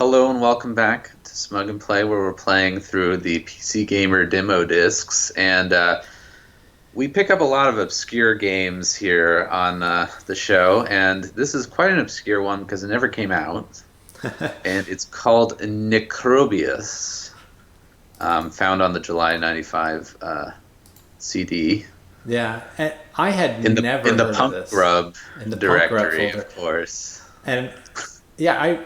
Hello and welcome back to Smug and Play, where we're playing through the PC Gamer demo discs, and we pick up a lot of obscure games here on the show, and this is quite an obscure one because it never came out, and it's called Necrobius, found on the July '95 CD. Yeah, and I had in the never in the heard of Punk this Grub in the punk rap directory, folder. of course. And yeah,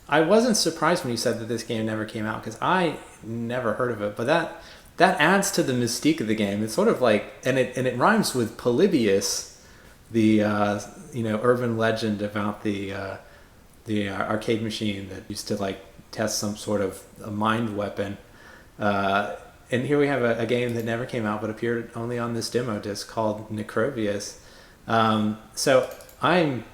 I wasn't surprised when you said that this game never came out because I never heard of it. But that adds to the mystique of the game. It's sort of like, and it rhymes with Polybius, the urban legend about the arcade machine that used to like test some sort of a mind weapon. And here we have a game that never came out but appeared only on this demo disc called Necrobius. So I am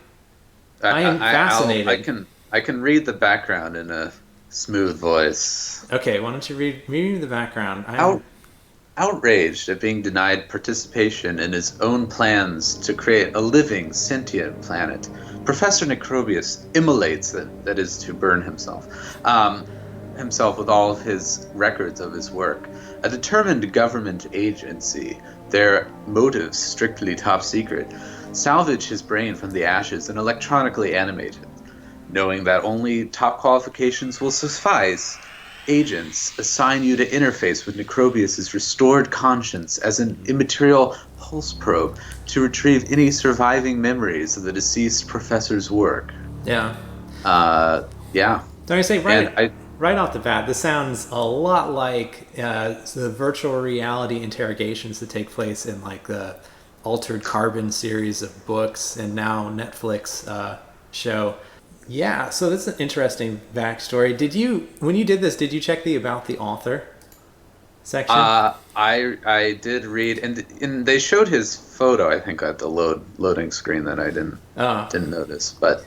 fascinated. I can read the background in a smooth voice. Okay, why don't you read me the background? Outraged at being denied participation in his own plans to create a living, sentient planet, Professor Necrobius immolates, that is, to burn himself, himself with all of his records of his work. A determined government agency, their motives strictly top secret, salvage his brain from the ashes and electronically animate it. Knowing that only top qualifications will suffice, agents assign you to interface with Necrobius's restored conscience as an immaterial pulse probe to retrieve any surviving memories of the deceased professor's work. Yeah. Yeah. Don't I say right off the bat, this sounds a lot like the virtual reality interrogations that take place in like the Altered Carbon series of books and now Netflix show. Yeah, so that's an interesting backstory. When you did this, did you check the about the author section? I did read, and they showed his photo, I think, at the loading screen that I didn't notice. But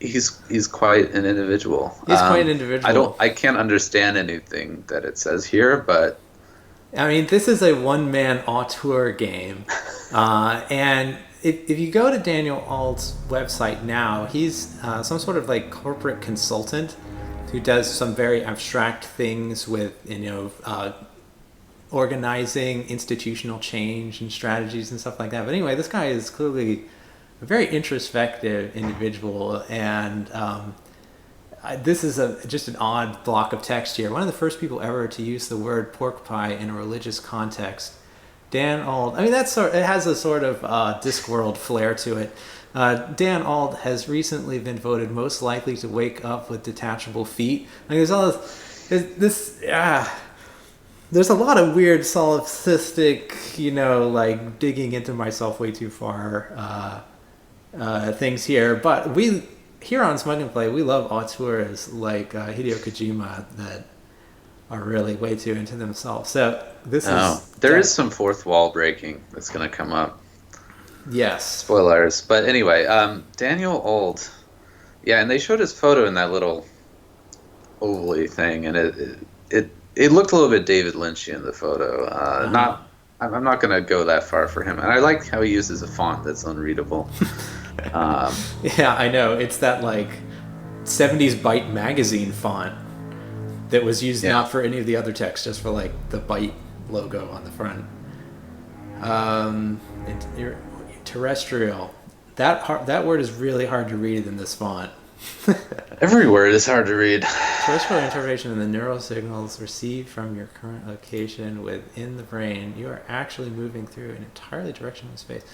he's quite an individual. He's quite an individual. I can't understand anything that it says here, but I mean, this is a one-man auteur game, and if you go to Daniel Auld's website now, he's some sort of like corporate consultant who does some very abstract things with organizing institutional change and strategies and stuff like that. But anyway, this guy is clearly a very introspective individual, and this is just an odd block of text here. One of the first people ever to use the word pork pie in a religious context. Dan Auld. I mean, it has a sort of Discworld flair to it. Dan Auld has recently been voted most likely to wake up with detachable feet. I mean, there's all this. There's a lot of weird solipsistic, like digging into myself way too far things here. But here on Smug and Play, we love auteurs like Hideo Kojima that are really way too into themselves. So there is some fourth wall breaking that's going to come up. Yes. Spoilers. But anyway, Daniel Auld. Yeah, and they showed his photo in that little ovally thing, and it looked a little bit David Lynchian, the photo. I'm not going to go that far for him. And I like how he uses a font that's unreadable. Yeah, I know. It's that like 70s Byte magazine font that was used not for any of the other text, just for like the Byte logo on the front. Terrestrial. That word is really hard to read in this font. Every word is hard to read. Terrestrial interpretation of the neural signals received from your current location within the brain. You are actually moving through an entirely directional space.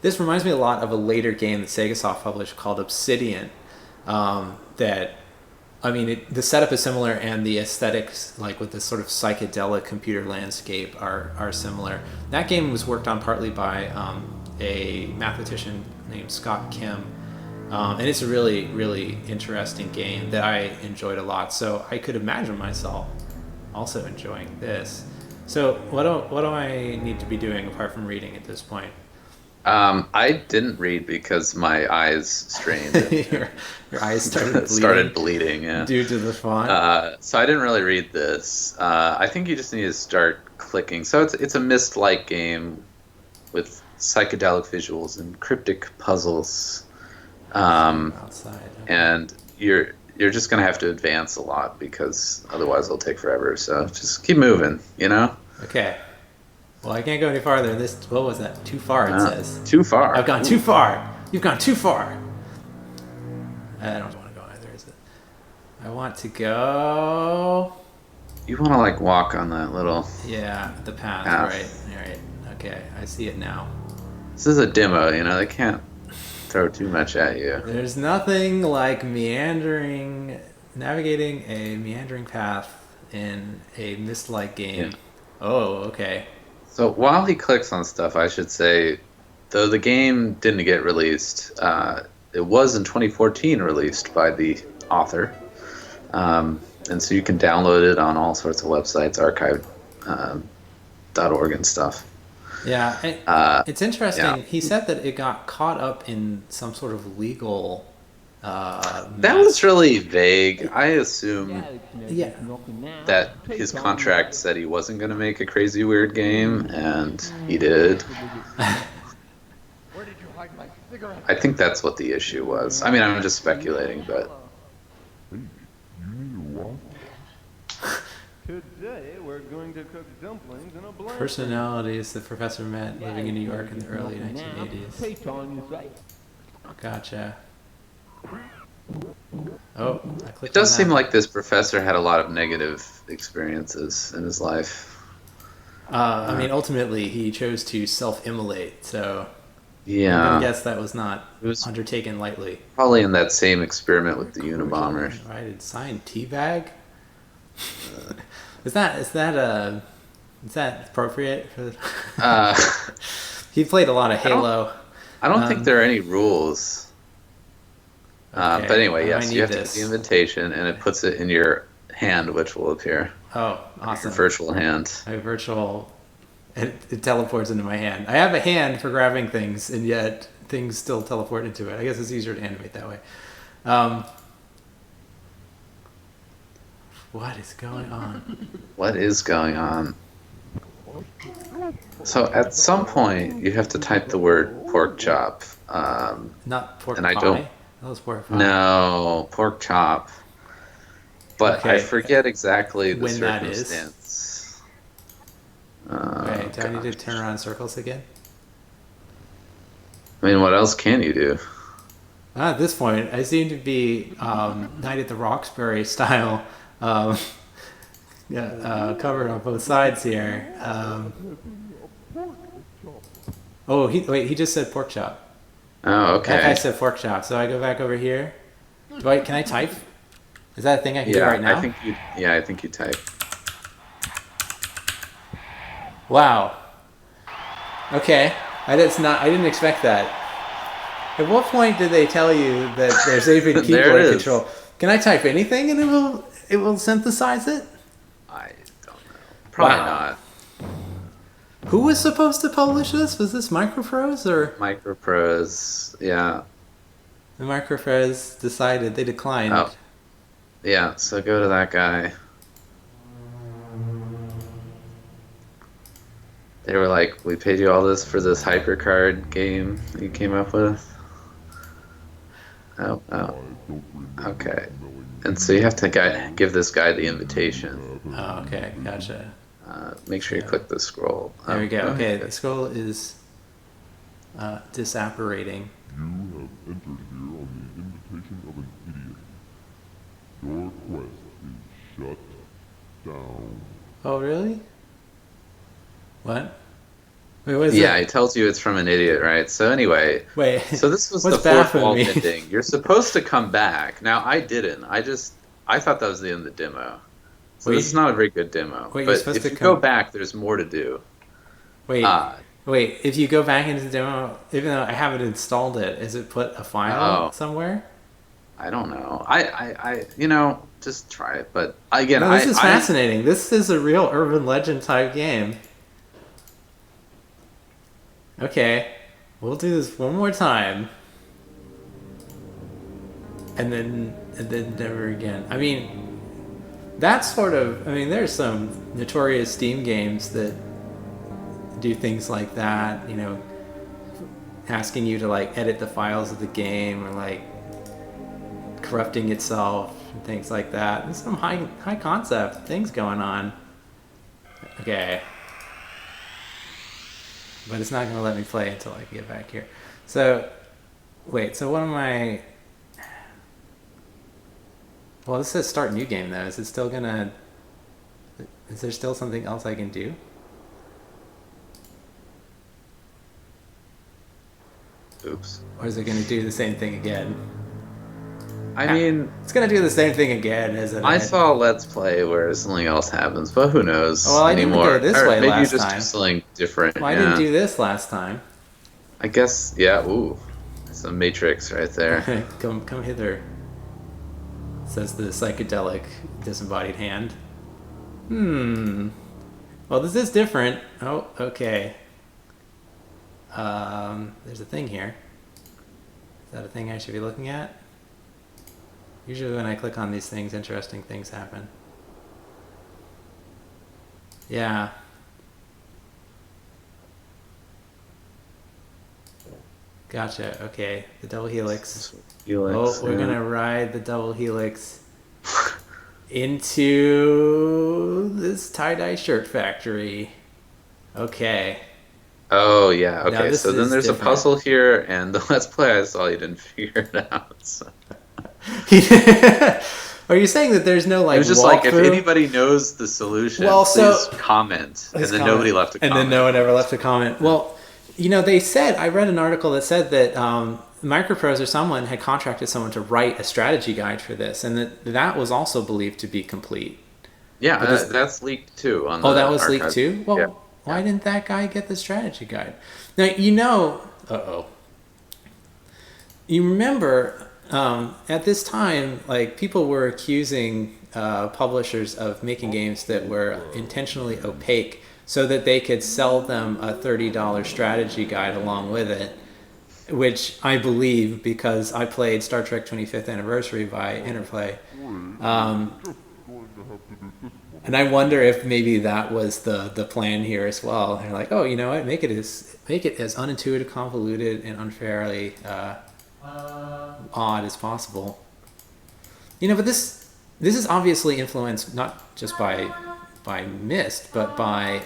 This reminds me a lot of a later game that Segasoft published called Obsidian. The setup is similar, and the aesthetics, like with this sort of psychedelic computer landscape, are similar. That game was worked on partly by a mathematician named Scott Kim, and it's a really, really interesting game that I enjoyed a lot. So I could imagine myself also enjoying this. So what do I need to be doing apart from reading at this point? I didn't read because my eyes strained. your eyes started bleeding due to the font. So I didn't really read this. I think you just need to start clicking. So it's a Myst-like game with psychedelic visuals and cryptic puzzles. Outside. Okay. and you're just gonna have to advance a lot because otherwise it'll take forever. So just keep moving, you know. Okay. Well, I can't go any farther. This, what was that? Too far, it says. Too I've far. gone too far. You've gone too far. I don't want to go either, is it? I want to go. You want to like walk on that little Yeah, the path, path. right. All right. Okay, I see it now. This is a demo, you know. They can't throw too much at you. There's nothing like navigating a meandering path in a Myst-like game. Yeah. Oh, okay. So while he clicks on stuff, I should say, though the game didn't get released, it was in 2014 released by the author. And so you can download it on all sorts of websites, archive.org and stuff. Yeah, it's interesting. Yeah. He said that it got caught up in some sort of legal That mess. was really vague. I assume Yeah. that his contract said he wasn't going to make a crazy weird game, and he did. Where did you hide my cigarette? I think that's what the issue was. I mean, I'm just speculating, but Today we're going to cook dumplings in a blender. Personalities the professor met living in New York in the early 1980s. Gotcha. Oh, I clicked it does on seem that. like this professor had a lot of negative experiences in his life. I mean, ultimately, he chose to self-immolate, so I'm Yeah, gonna guess that was not it was undertaken lightly. probably in that same experiment with the Unabomber. Right, signed teabag. Is that appropriate for? Uh, He played a lot of don't- Halo. I don't think there are any rules. Okay, But anyway, I yes, might you have need to get this. the invitation, and it puts it in your hand, which will appear. Oh, Your awesome! virtual hand. My virtual, it teleports into my hand. I have a hand for grabbing things, and yet things still teleport into it. I guess it's easier to animate that way. What is going on? What is going on? So at some point, you have to type the word pork chop. Not pork And I pie? don't- That was pork pie. No, pork chop. But I Okay. forget exactly the When that is. circumstance. Okay, do I need to gosh. turn around in circles again? I mean, what else can you do? At this point, I seem to be Night at the Roxbury style, covered on both sides here. He just said pork chop. Oh, That guy okay. said pork chop, so I go back over here. Can I type? Is that a thing I can do Yeah, right now? I think you type. Wow. Okay, I didn't expect that. At what point did they tell you that there's even There keyboard it is. control? Can I type anything and it will synthesize it? I don't know. Probably Wow. not. Who was supposed to publish this? Was this Microprose or Microprose. Yeah. the Microprose decided they declined? Oh. Yeah, so go to that guy. They were like, we paid you all this for this hypercard game you came up with. Oh. Okay. And so you have to give this guy the invitation. Oh, okay, gotcha. Make sure you click the scroll. There we go. Oh, Okay, good. the scroll is disapparating. You have entered here on the invitation of an idiot. Your quest is shut down. Oh, really? What? Wait, what is Yeah, it? he tells you it's from an idiot, right? So anyway, Wait. so this was What's the fourth baffling wall me? ending. You're supposed to come back. Now I didn't. I thought that was the end of the demo. So Wait. this is not a very good demo. Wait, you're but supposed if to you come- go back, there's more to do. Wait. Uh, Wait, if you go back into the demo, even though I haven't installed it, is it put a file Oh. somewhere? I don't know. I just try it. But again, No, this is fascinating. This is a real urban legend type game. Okay, we'll do this one more time. And then never again. I mean, that's sort of, there's some notorious Steam games that do things like that, asking you to like edit the files of the game or like corrupting itself and things like that. There's some high concept things going on. Okay. But it's not going to let me play until I can get back here. So, wait, so what am I... Well, this says start new game, though. Is it still going to... Is there still something else I can do? Oops. Or is it going to do the same thing again? I mean, it's going to do the same thing again, isn't it? I saw a Let's Play where something else happens, but who knows Well, I didn't anymore. go this Or way maybe last you just time. do something different. Well, I didn't do this last time. I guess, yeah, ooh. Some Matrix right there. Come hither. Says the psychedelic disembodied hand. Well, this is different. Oh, okay. There's a thing here. Is that a thing I should be looking at? Usually when I click on these things, interesting things happen. Yeah. Gotcha, okay. The double helix. Helix, We're gonna ride the double helix into this tie-dye shirt factory. Okay. Oh, yeah, Now, okay. this So then is there's different. a puzzle here, and the Let's Play I saw you didn't figure it out. So. Are you saying that there's no like? It was just like, if walkthrough? anybody knows the solution, Well, please so- comment. And Please then comment. nobody left a comment. And then no one ever left a comment. Well, you know, they said, I read an article that said that Microprose or someone had contracted someone to write a strategy guide for this, and that was also believed to be complete. Yeah, But this- that's leaked too. On Oh, the that was archive. leaked too? Well, Yeah. why didn't that guy get the strategy guide? Now, you know... Uh-oh. You remember, at this time, like, people were accusing publishers of making games that were intentionally opaque so that they could sell them a $30 strategy guide along with it, which I believe because I played Star Trek 25th Anniversary by Interplay. And I wonder if maybe that was the plan here as well. They're like, oh, you know what? Make it as unintuitive, convoluted, and unfairly odd as possible. You know, but this is obviously influenced not just by Myst, but by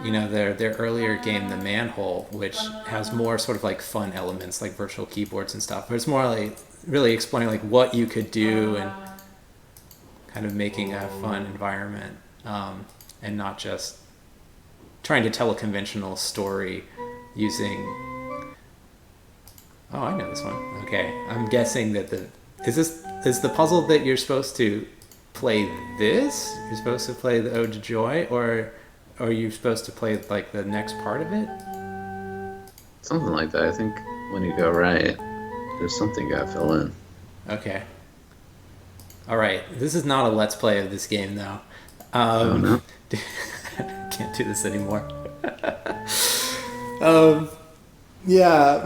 you know, their earlier game, The Manhole, which has more sort of like fun elements like virtual keyboards and stuff. But it's more like really exploring like what you could do and kind of making a fun environment, and not just trying to tell a conventional story using... Oh, I know this one. Okay, I'm guessing that is the puzzle that you're supposed to play this? You're supposed to play the Ode to Joy, or are you supposed to play like the next part of it? Something like that. I think when you go right, there's something you gotta fill in. Okay. All right. This is not a let's play of this game, though. Oh, no? Can't do this anymore. Yeah,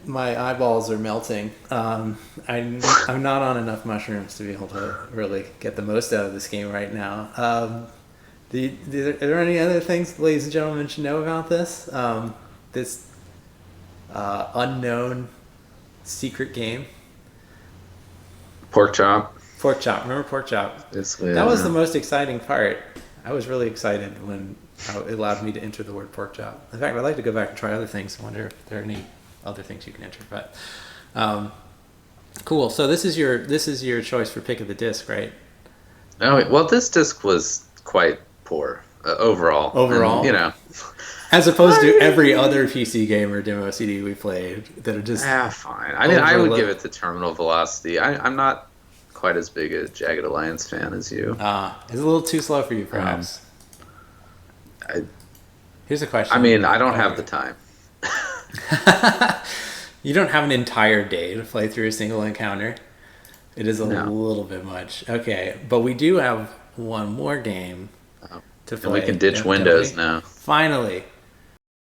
my eyeballs are melting. I'm not on enough mushrooms to be able to really get the most out of this game right now. Are there any other things, ladies and gentlemen, should know about this? This unknown secret game. Pork chop. Pork chop. Remember pork chop? Basically, That was the most exciting part. I was really excited when it allowed me to enter the word pork chop. In fact, I'd like to go back and try other things. I wonder if there are any other things you can enter. But cool. So this is your choice for pick of the disc, right? Oh, well, this disc was quite poor overall. Overall? And, you know. As opposed to every other PC game or demo CD we played that are just... Fine. I mean, I would overlooked. give it to Terminal Velocity. I'm not quite as big a Jagged Alliance fan as you. It's a little too slow for you, perhaps. Here's a question. I mean, I don't have the time. You don't have an entire day to play through a single encounter. It is a little bit much. Okay, but we do have one more game to play. And we can ditch don't Windows we? now. Finally,